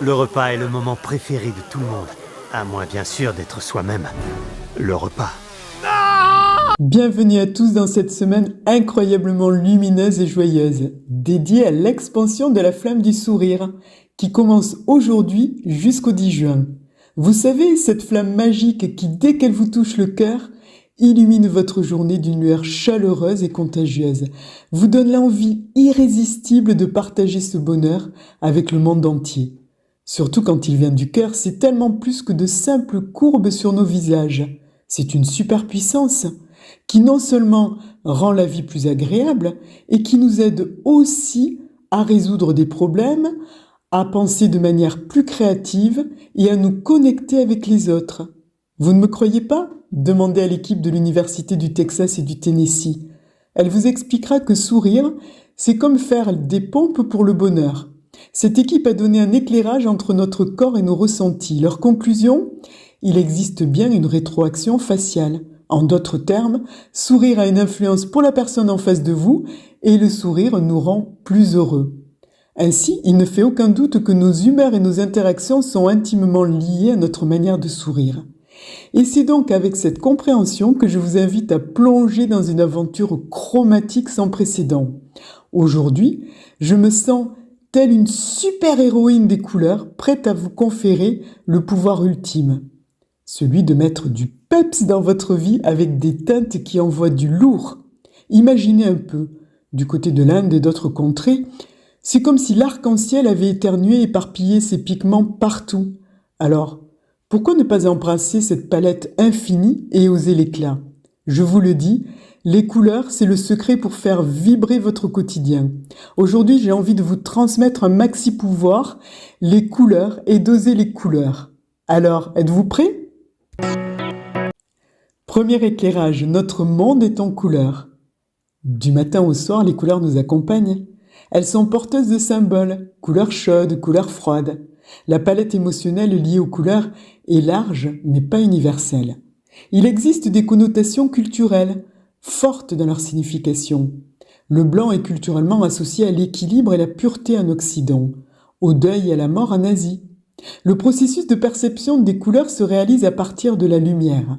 Le repas est le moment préféré de tout le monde. À moins bien sûr d'être soi-même. Le repas. Bienvenue à tous dans cette semaine incroyablement lumineuse et joyeuse, dédiée à l'expansion de la flamme du sourire, qui commence aujourd'hui jusqu'au 10 juin. Vous savez, cette flamme magique qui, dès qu'elle vous touche le cœur, illumine votre journée d'une lueur chaleureuse et contagieuse, vous donne l'envie irrésistible de partager ce bonheur avec le monde entier. Surtout quand il vient du cœur, c'est tellement plus que de simples courbes sur nos visages. C'est une superpuissance qui non seulement rend la vie plus agréable, et qui nous aide aussi à résoudre des problèmes, à penser de manière plus créative et à nous connecter avec les autres. Vous ne me croyez pas ? Demandez à l'équipe de l'Université du Texas et du Tennessee. Elle vous expliquera que sourire, c'est comme faire des pompes pour le bonheur. Cette équipe a donné un éclairage entre notre corps et nos ressentis. Leur conclusion ? Il existe bien une rétroaction faciale. En d'autres termes, sourire a une influence pour la personne en face de vous et le sourire nous rend plus heureux. Ainsi, il ne fait aucun doute que nos humeurs et nos interactions sont intimement liées à notre manière de sourire. Et c'est donc avec cette compréhension que je vous invite à plonger dans une aventure chromatique sans précédent. Aujourd'hui, je me sens telle une super-héroïne des couleurs, prête à vous conférer le pouvoir ultime. Celui de mettre du peps dans votre vie avec des teintes qui envoient du lourd. Imaginez un peu, du côté de l'Inde et d'autres contrées, c'est comme si l'arc-en-ciel avait éternué et éparpillé ses pigments partout. Alors, pourquoi ne pas embrasser cette palette infinie et oser l'éclat ? Je vous le dis, les couleurs, c'est le secret pour faire vibrer votre quotidien. Aujourd'hui, j'ai envie de vous transmettre un maxi-pouvoir, les couleurs et d'oser les couleurs. Alors, êtes-vous prêts ? Premier éclairage, notre monde est en couleurs. Du matin au soir, les couleurs nous accompagnent. Elles sont porteuses de symboles, couleurs chaudes, couleurs froides. La palette émotionnelle liée aux couleurs est large, mais pas universelle. Il existe des connotations culturelles, fortes dans leur signification. Le blanc est culturellement associé à l'équilibre et la pureté en Occident, au deuil et à la mort en Asie. Le processus de perception des couleurs se réalise à partir de la lumière.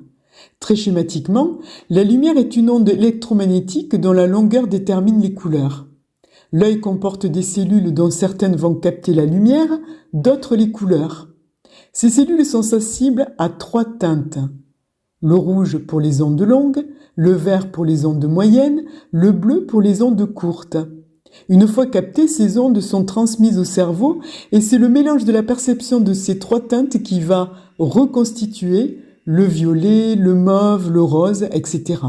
Très schématiquement, la lumière est une onde électromagnétique dont la longueur détermine les couleurs. L'œil comporte des cellules dont certaines vont capter la lumière, d'autres les couleurs. Ces cellules sont sensibles à 3 teintes. Le rouge pour les ondes longues, le vert pour les ondes moyennes, le bleu pour les ondes courtes. Une fois captées, ces ondes sont transmises au cerveau et c'est le mélange de la perception de ces 3 teintes qui va reconstituer le violet, le mauve, le rose, etc.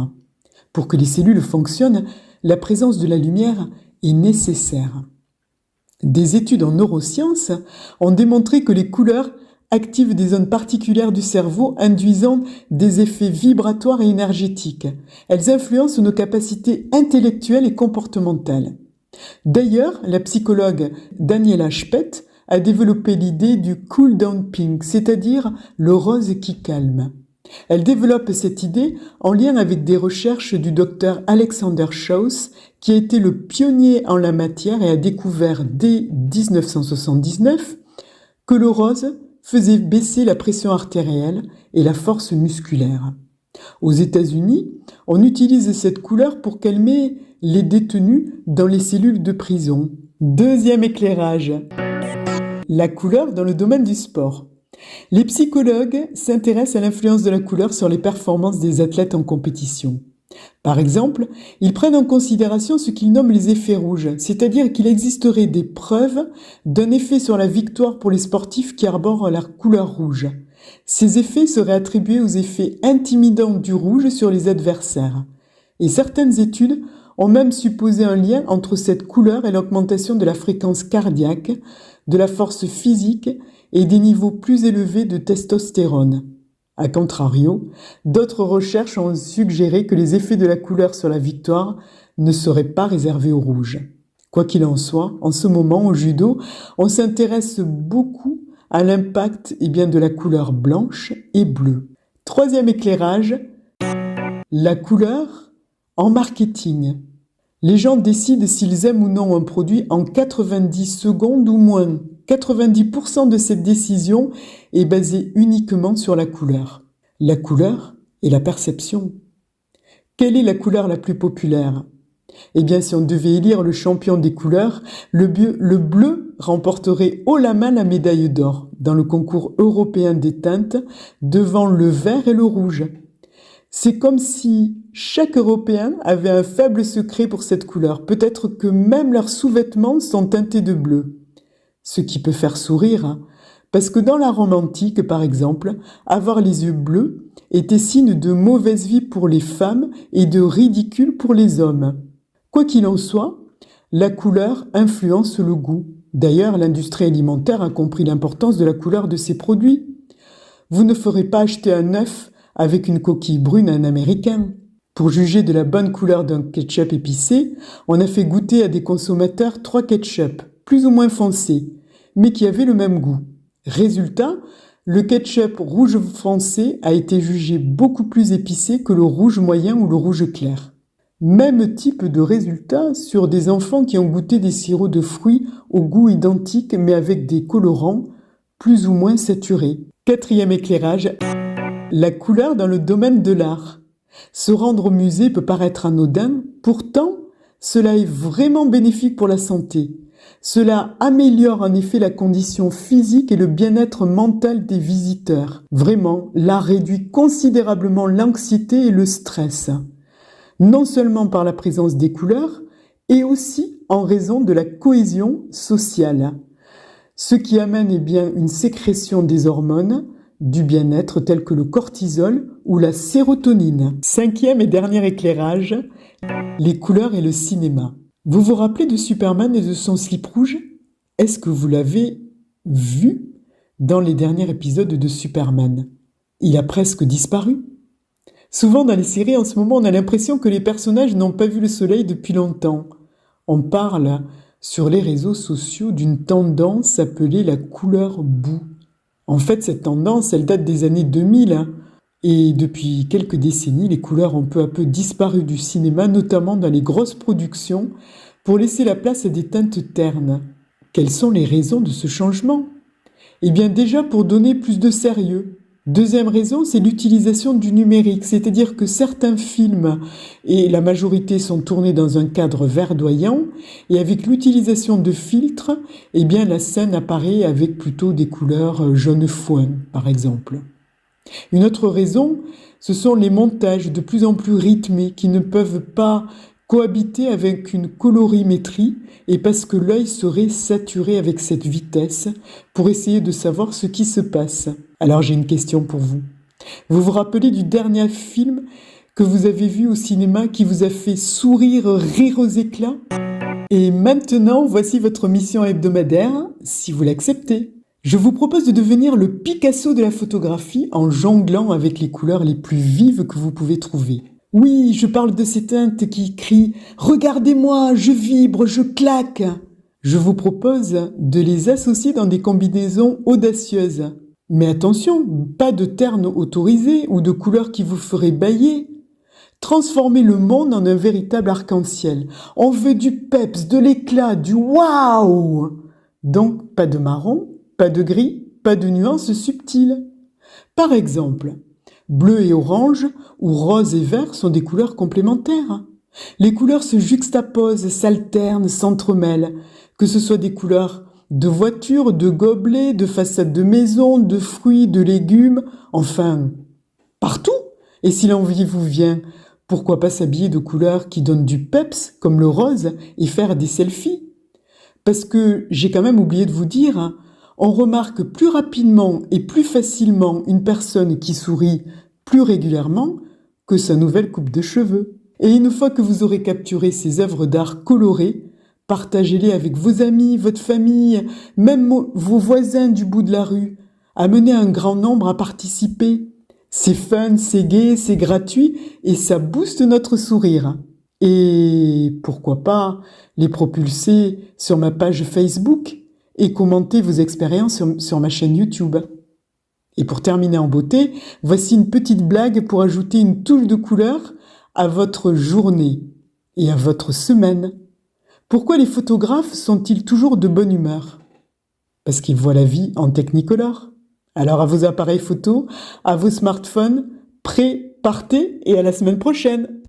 Pour que les cellules fonctionnent, la présence de la lumière est nécessaire. Des études en neurosciences ont démontré que les couleurs activent des zones particulières du cerveau induisant des effets vibratoires et énergétiques. Elles influencent nos capacités intellectuelles et comportementales. D'ailleurs, la psychologue Daniela Speth a développé l'idée du cool down pink, c'est-à-dire le rose qui calme. Elle développe cette idée en lien avec des recherches du docteur Alexander Schauss, qui a été le pionnier en la matière et a découvert dès 1979 que le rose faisait baisser la pression artérielle et la force musculaire. Aux États-Unis, on utilise cette couleur pour calmer les détenus dans les cellules de prison. Deuxième éclairage, la couleur dans le domaine du sport. Les psychologues s'intéressent à l'influence de la couleur sur les performances des athlètes en compétition. Par exemple, ils prennent en considération ce qu'ils nomment les effets rouges, c'est-à-dire qu'il existerait des preuves d'un effet sur la victoire pour les sportifs qui arborent la couleur rouge. Ces effets seraient attribués aux effets intimidants du rouge sur les adversaires. Et certaines études ont même supposé un lien entre cette couleur et l'augmentation de la fréquence cardiaque, de la force physique et des niveaux plus élevés de testostérone. A contrario, d'autres recherches ont suggéré que les effets de la couleur sur la victoire ne seraient pas réservés au rouge. Quoi qu'il en soit, en ce moment, au judo, on s'intéresse beaucoup à l'impact de la couleur blanche et bleue. Troisième éclairage, la couleur en marketing. Les gens décident s'ils aiment ou non un produit en 90 secondes ou moins. 90% de cette décision est basée uniquement sur la couleur. La couleur et la perception. Quelle est la couleur la plus populaire ? Eh bien, si on devait élire le champion des couleurs, le bleu remporterait haut la main la médaille d'or dans le concours européen des teintes devant le vert et le rouge. C'est comme si chaque Européen avait un faible secret pour cette couleur. Peut-être que même leurs sous-vêtements sont teintés de bleu. Ce qui peut faire sourire, parce que dans la Rome antique, par exemple, avoir les yeux bleus était signe de mauvaise vie pour les femmes et de ridicule pour les hommes. Quoi qu'il en soit, la couleur influence le goût. D'ailleurs, l'industrie alimentaire a compris l'importance de la couleur de ses produits. Vous ne ferez pas acheter un œuf avec une coquille brune à un Américain. Pour juger de la bonne couleur d'un ketchup épicé, on a fait goûter à des consommateurs 3 ketchups, plus ou moins foncés, mais qui avaient le même goût. Résultat, le ketchup rouge foncé a été jugé beaucoup plus épicé que le rouge moyen ou le rouge clair. Même type de résultat sur des enfants qui ont goûté des sirops de fruits au goût identique mais avec des colorants plus ou moins saturés. 4e éclairage, la couleur dans le domaine de l'art. Se rendre au musée peut paraître anodin, pourtant cela est vraiment bénéfique pour la santé. Cela améliore en effet la condition physique et le bien-être mental des visiteurs. Vraiment, l'art réduit considérablement l'anxiété et le stress. Non seulement par la présence des couleurs, et aussi en raison de la cohésion sociale. Ce qui amène bien une sécrétion des hormones du bien-être telles que le cortisol ou la sérotonine. 5e et dernier éclairage, les couleurs et le cinéma. Vous vous rappelez de Superman et de son slip rouge ? Est-ce que vous l'avez vu dans les derniers épisodes de Superman ? Il a presque disparu. Souvent dans les séries, en ce moment, on a l'impression que les personnages n'ont pas vu le soleil depuis longtemps. On parle sur les réseaux sociaux d'une tendance appelée la couleur boue. En fait, cette tendance, elle date des années 2000. Et depuis quelques décennies, les couleurs ont peu à peu disparu du cinéma, notamment dans les grosses productions, pour laisser la place à des teintes ternes. Quelles sont les raisons de ce changement ? Eh bien déjà pour donner plus de sérieux. Deuxième raison, c'est l'utilisation du numérique, c'est-à-dire que certains films, et la majorité sont tournés dans un cadre verdoyant, et avec l'utilisation de filtres, eh bien la scène apparaît avec plutôt des couleurs jaune foin, par exemple. Une autre raison, ce sont les montages de plus en plus rythmés qui ne peuvent pas cohabiter avec une colorimétrie et parce que l'œil serait saturé avec cette vitesse pour essayer de savoir ce qui se passe. Alors j'ai une question pour vous. Vous vous rappelez du dernier film que vous avez vu au cinéma qui vous a fait sourire, rire aux éclats ? Et maintenant, voici votre mission hebdomadaire, si vous l'acceptez. Je vous propose de devenir le Picasso de la photographie en jonglant avec les couleurs les plus vives que vous pouvez trouver. Oui, je parle de ces teintes qui crient « Regardez-moi, je vibre, je claque !» Je vous propose de les associer dans des combinaisons audacieuses. Mais attention, pas de ternes autorisés ou de couleurs qui vous feraient bâiller. Transformez le monde en un véritable arc-en-ciel. On veut du peps, de l'éclat, du waouh! Donc, pas de marron, pas de gris, pas de nuances subtiles. Par exemple, bleu et orange ou rose et vert sont des couleurs complémentaires. Les couleurs se juxtaposent, s'alternent, s'entremêlent, que ce soit des couleurs de voitures, de gobelets, de façades de maisons, de fruits, de légumes, enfin, partout. Et si l'envie vous vient, pourquoi pas s'habiller de couleurs qui donnent du peps, comme le rose, et faire des selfies ? Parce que j'ai quand même oublié de vous dire, on remarque plus rapidement et plus facilement une personne qui sourit plus régulièrement que sa nouvelle coupe de cheveux. Et une fois que vous aurez capturé ces œuvres d'art colorées, partagez-les avec vos amis, votre famille, même vos voisins du bout de la rue. Amenez un grand nombre à participer. C'est fun, c'est gai, c'est gratuit et ça booste notre sourire. Et pourquoi pas les propulser sur ma page Facebook et commenter vos expériences sur ma chaîne YouTube. Et pour terminer en beauté, voici une petite blague pour ajouter une touche de couleur à votre journée et à votre semaine. Pourquoi les photographes sont-ils toujours de bonne humeur ? parce qu'ils voient la vie en Technicolor. Alors à vos appareils photo, à vos smartphones, prêts, partez et à la semaine prochaine!